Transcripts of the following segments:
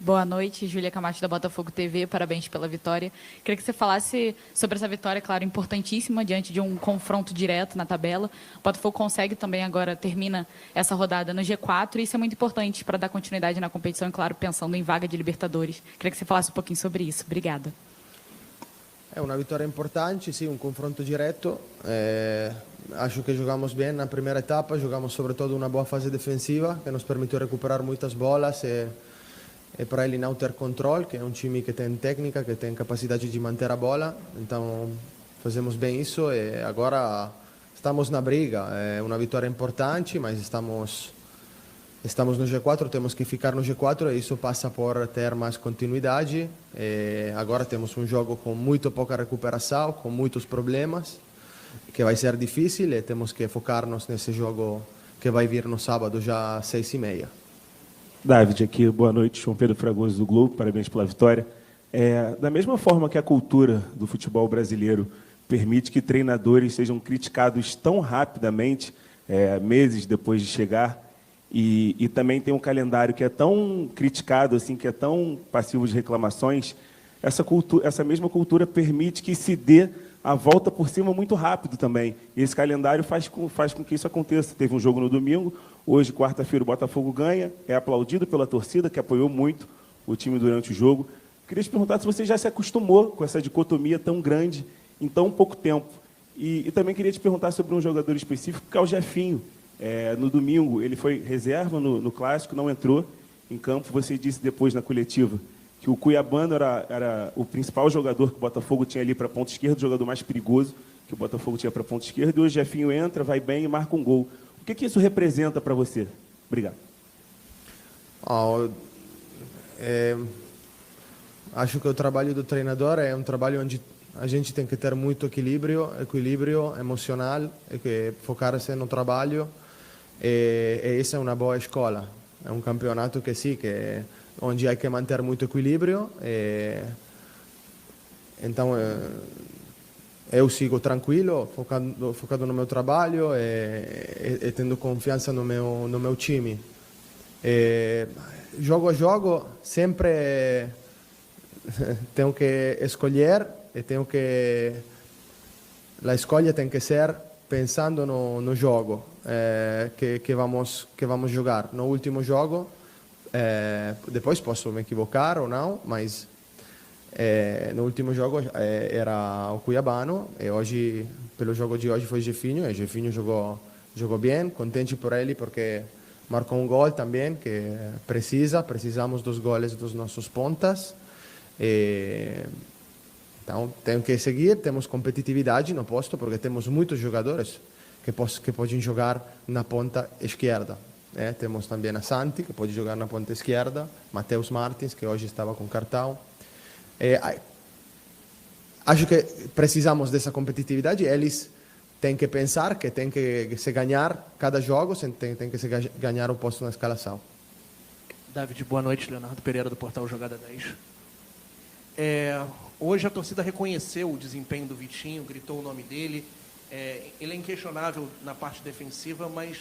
Boa noite, Júlia Camacho da Botafogo TV, parabéns pela vitória. Queria que você falasse sobre essa vitória, claro, importantíssima, diante de um confronto direto na tabela. O Botafogo consegue também agora, termina essa rodada no G4, e isso é muito importante para dar continuidade na competição e, claro, pensando em vaga de Libertadores. Queria que você falasse um pouquinho sobre isso. Obrigada. È una vittoria importante, sì, un confronto diretto. Acho que jogamos bem na primeira etapa, jogamos sobretudo uma boa fase defensiva que nos permitiu recuperar muitas bolas e para ele não ter controle, que é um time que tem técnica, que tem capacidade de manter a bola. Então fazemos bem isso e agora estamos na briga. É uma vitória importante, mas estamos no G4, temos que ficar no G4 e isso passa por ter mais continuidade. E agora temos um jogo com muito pouca recuperação, com muitos problemas, que vai ser difícil e temos que focar-nos nesse jogo que vai vir no sábado, já às 6h30. David, aqui, boa noite, João Pedro Fragoso do Globo, parabéns pela vitória. Da mesma forma que a cultura do futebol brasileiro permite que treinadores sejam criticados tão rapidamente, meses depois de chegar, e também tem um calendário que é tão criticado, assim, que é tão passivo de reclamações, essa mesma cultura permite que se dê a volta por cima muito rápido também. E esse calendário faz com que isso aconteça. Teve um jogo no domingo, hoje, quarta-feira, o Botafogo ganha, é aplaudido pela torcida, que apoiou muito o time durante o jogo. Queria te perguntar se você já se acostumou com essa dicotomia tão grande em tão pouco tempo. E também queria te perguntar sobre um jogador específico, que é o Jefinho. No domingo, ele foi reserva no Clássico, não entrou em campo. Você disse depois na coletiva que o Cuiabano era o principal jogador que o Botafogo tinha ali para a ponta esquerda, o jogador mais perigoso que o Botafogo tinha para a ponta esquerda, e hoje o Jefinho entra, vai bem e marca um gol. O que isso representa para você? Obrigado. Acho que o trabalho do treinador é um trabalho onde a gente tem que ter muito equilíbrio emocional, e que focar-se no trabalho, e essa é uma boa escola. É um campeonato que sim, onde há que manter muito equilíbrio. Então eu sigo tranquilo, focado no meu trabalho e tendo confiança no meu time. Jogo a jogo, sempre tenho que escolher e a escolha tem que ser pensando no jogo que vamos jogar. No último jogo, depois posso me equivocar ou não, mas no último jogo era o Cuiabano e hoje, pelo jogo de hoje, foi Jefinho, e Jefinho jogou bem, contente por ele porque marcou um gol também que precisamos dos goles dos nossos pontas. Então tenho que seguir, temos competitividade no posto porque temos muitos jogadores que podem jogar na ponta esquerda. Temos também a Santi, que pode jogar na ponta esquerda, Matheus Martins, que hoje estava com cartão. Acho que precisamos dessa competitividade. Eles têm que pensar que tem que se ganhar cada jogo, tem que se ganhar o posto na escalação. David, boa noite. Leonardo Pereira, do portal Jogada 10. Hoje a torcida reconheceu o desempenho do Vitinho, gritou o nome dele. Ele é inquestionável na parte defensiva, mas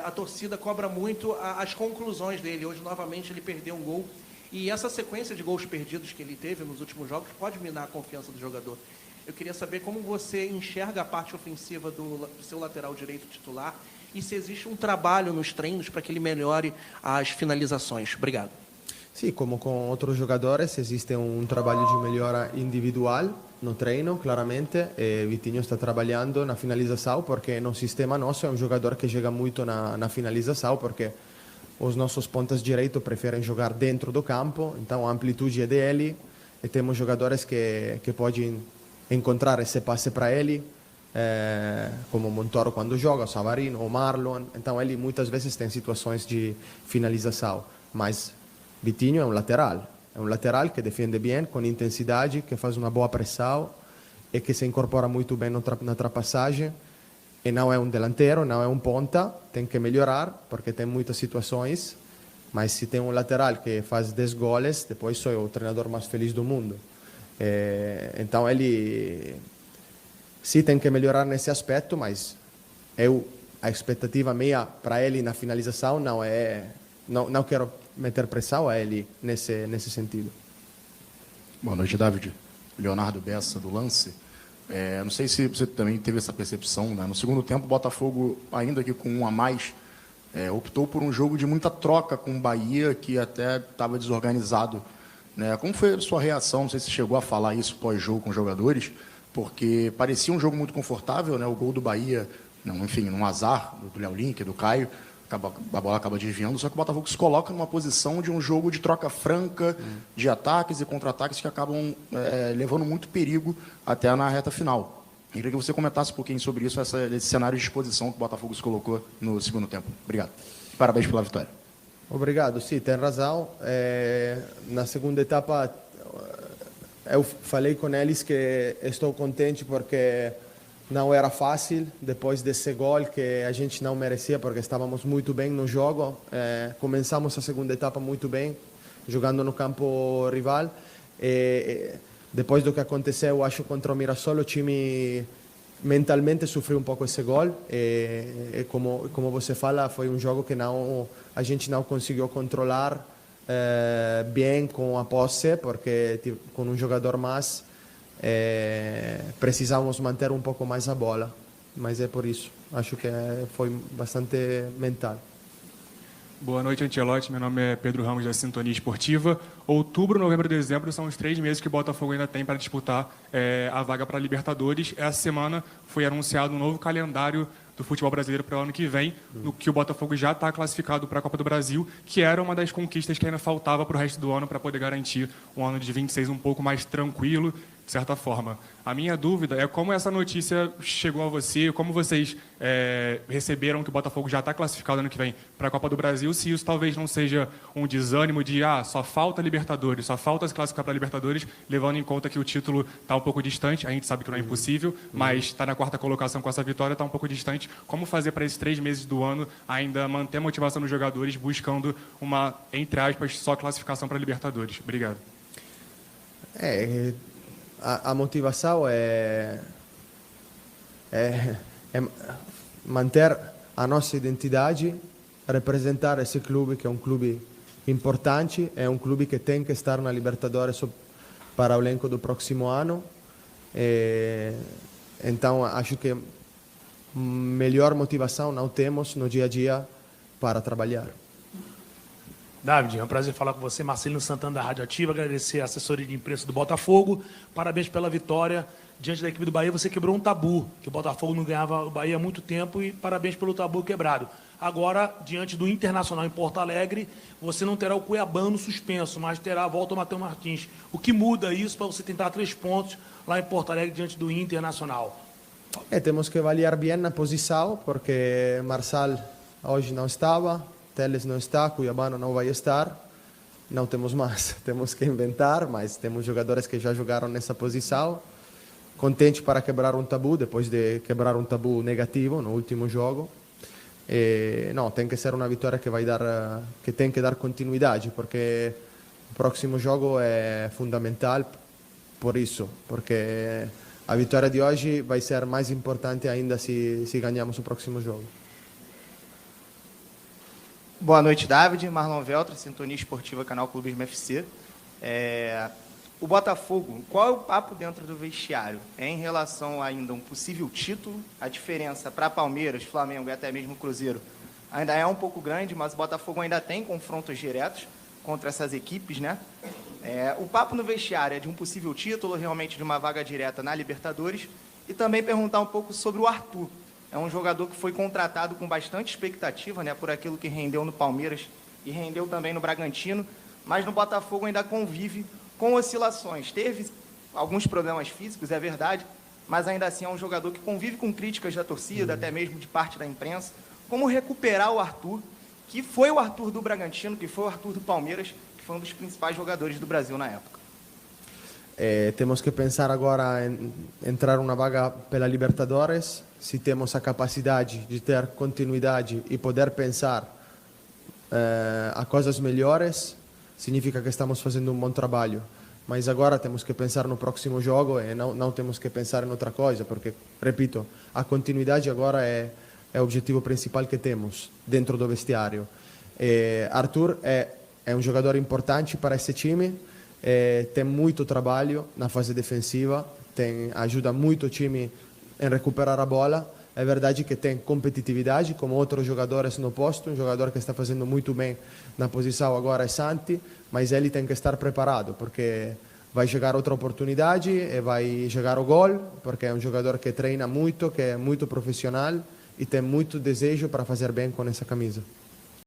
a torcida cobra muito as conclusões dele. Hoje, novamente, ele perdeu um gol. E essa sequência de gols perdidos que ele teve nos últimos jogos pode minar a confiança do jogador. Eu queria saber como você enxerga a parte ofensiva do seu lateral direito titular e se existe um trabalho nos treinos para que ele melhore as finalizações. Obrigado. Sim, como com outros jogadores, existe um trabalho de melhora individual no treino, claramente. E Vitinho está trabalhando na finalização, porque no sistema nosso é um jogador que chega muito na finalização, porque os nossos pontas direitos preferem jogar dentro do campo, então a amplitude é dele, e temos jogadores que podem encontrar esse passe para ele, como o Montoro quando joga, o Savarino, o Marlon. Então ele muitas vezes tem situações de finalização, mas Vitinho é um lateral que defende bem, com intensidade, que faz uma boa pressão e que se incorpora muito bem na ultrapassagem. E não é um delantero, não é um ponta, tem que melhorar, porque tem muitas situações, mas se tem um lateral que faz 10 goles, depois sou o treinador mais feliz do mundo. Então ele sim tem que melhorar nesse aspecto, mas a expectativa minha para ele na finalização não quero meter pressão a ele nesse sentido. Boa noite, David. Leonardo Bessa, do Lance. Não sei se você também teve essa percepção, né? No segundo tempo, o Botafogo, ainda que com um a mais, optou por um jogo de muita troca com o Bahia, que até estava desorganizado, né? Como foi a sua reação? Não sei se chegou a falar isso pós-jogo com os jogadores, porque parecia um jogo muito confortável, né? O gol do Bahia, não, enfim, num azar do Léo Link, do Caio, a bola acaba desviando, só que o Botafogo se coloca numa posição de um jogo de troca franca, de ataques e contra-ataques que acabam levando muito perigo até na reta final. Eu queria que você comentasse um pouquinho sobre isso, esse cenário de exposição que o Botafogo se colocou no segundo tempo. Obrigado. Parabéns pela vitória. Obrigado, sim, tem razão. Na segunda etapa, eu falei com eles que estou contente porque não era fácil, depois desse gol que a gente não merecia, porque estávamos muito bem no jogo. Começamos a segunda etapa muito bem, jogando no campo rival. Depois do que aconteceu, acho, contra o Mirassol, o time mentalmente sofreu um pouco esse gol. Como você fala, foi um jogo que a gente não conseguiu controlar bem com a posse, porque com um jogador mais precisamos manter um pouco mais a bola, mas é por isso. Acho que foi bastante mental. Boa noite, Ancelotti. Meu nome é Pedro Ramos, da Sintonia Esportiva. Outubro, novembro e dezembro são os 3 meses que o Botafogo ainda tem para disputar a vaga para a Libertadores. Essa semana foi anunciado um novo calendário do futebol brasileiro para o ano que vem, no que o Botafogo já está classificado para a Copa do Brasil, que era uma das conquistas que ainda faltava para o resto do ano para poder garantir um ano de 26 um pouco mais tranquilo, de certa forma. A minha dúvida é como essa notícia chegou a você, como vocês receberam que o Botafogo já está classificado ano que vem para a Copa do Brasil, se isso talvez não seja um desânimo de só falta Libertadores, só falta se classificar para a Libertadores, levando em conta que o título está um pouco distante, a gente sabe que não é impossível, mas está na 4ª colocação com essa vitória, está um pouco distante. Como fazer para esses 3 meses do ano ainda manter a motivação dos jogadores buscando uma, entre aspas, só classificação para a Libertadores? Obrigado. A motivação é manter a nossa identidade, representar esse clube, que é um clube importante, é um clube que tem que estar na Libertadores para o elenco do próximo ano. Então, acho que melhor motivação não temos no dia a dia para trabalhar. David, é um prazer falar com você. Marcelino Santana, da Rádio Ativa, agradecer a assessoria de imprensa do Botafogo. Parabéns pela vitória diante da equipe do Bahia. Você quebrou um tabu, que o Botafogo não ganhava o Bahia há muito tempo, e parabéns pelo tabu quebrado. Agora, diante do Internacional em Porto Alegre, você não terá o Cuiabano suspenso, mas terá a volta ao Matheus Martins. O que muda isso para você tentar 3 pontos lá em Porto Alegre diante do Internacional? Temos que avaliar bem na posição, porque Marçal hoje não estava, Teles não está, Cuiabano não vai estar, não temos mais. Temos que inventar, mas temos jogadores que já jogaram nessa posição. Contente para quebrar um tabu, depois de quebrar um tabu negativo no último jogo. Não, tem que ser uma vitória que tem que dar continuidade, porque o próximo jogo é fundamental por isso, porque a vitória de hoje vai ser mais importante ainda se ganharmos o próximo jogo. Boa noite, David. Marlon Veltra, Sintonia Esportiva, canal Clubismo FC. O Botafogo, qual é o papo dentro do vestiário? Em relação ainda a um possível título, a diferença para Palmeiras, Flamengo e até mesmo Cruzeiro ainda é um pouco grande, mas o Botafogo ainda tem confrontos diretos contra essas equipes, né? O papo no vestiário é de um possível título, realmente de uma vaga direta na Libertadores, e também perguntar um pouco sobre o Arthur. É um jogador que foi contratado com bastante expectativa, né, por aquilo que rendeu no Palmeiras e rendeu também no Bragantino, mas no Botafogo ainda convive com oscilações. Teve alguns problemas físicos, é verdade, mas ainda assim é um jogador que convive com críticas da torcida, até mesmo de parte da imprensa. Como recuperar o Arthur, que foi o Arthur do Bragantino, que foi o Arthur do Palmeiras, que foi um dos principais jogadores do Brasil na época? Temos que pensar agora em entrar uma vaga pela Libertadores. Se temos a capacidade de ter continuidade e poder pensar a coisas melhores, significa que estamos fazendo um bom trabalho. Mas agora temos que pensar no próximo jogo e não temos que pensar em outra coisa, porque, repito, a continuidade agora é o objetivo principal que temos dentro do vestiário. Arthur é é um jogador importante para esse time, tem muito trabalho na fase defensiva, ajuda muito o time em recuperar a bola. É verdade que tem competitividade, como outros jogadores no posto. Um jogador que está fazendo muito bem na posição agora é Santi, mas ele tem que estar preparado, porque vai chegar outra oportunidade e vai chegar o gol, porque é um jogador que treina muito, que é muito profissional e tem muito desejo para fazer bem com essa camisa.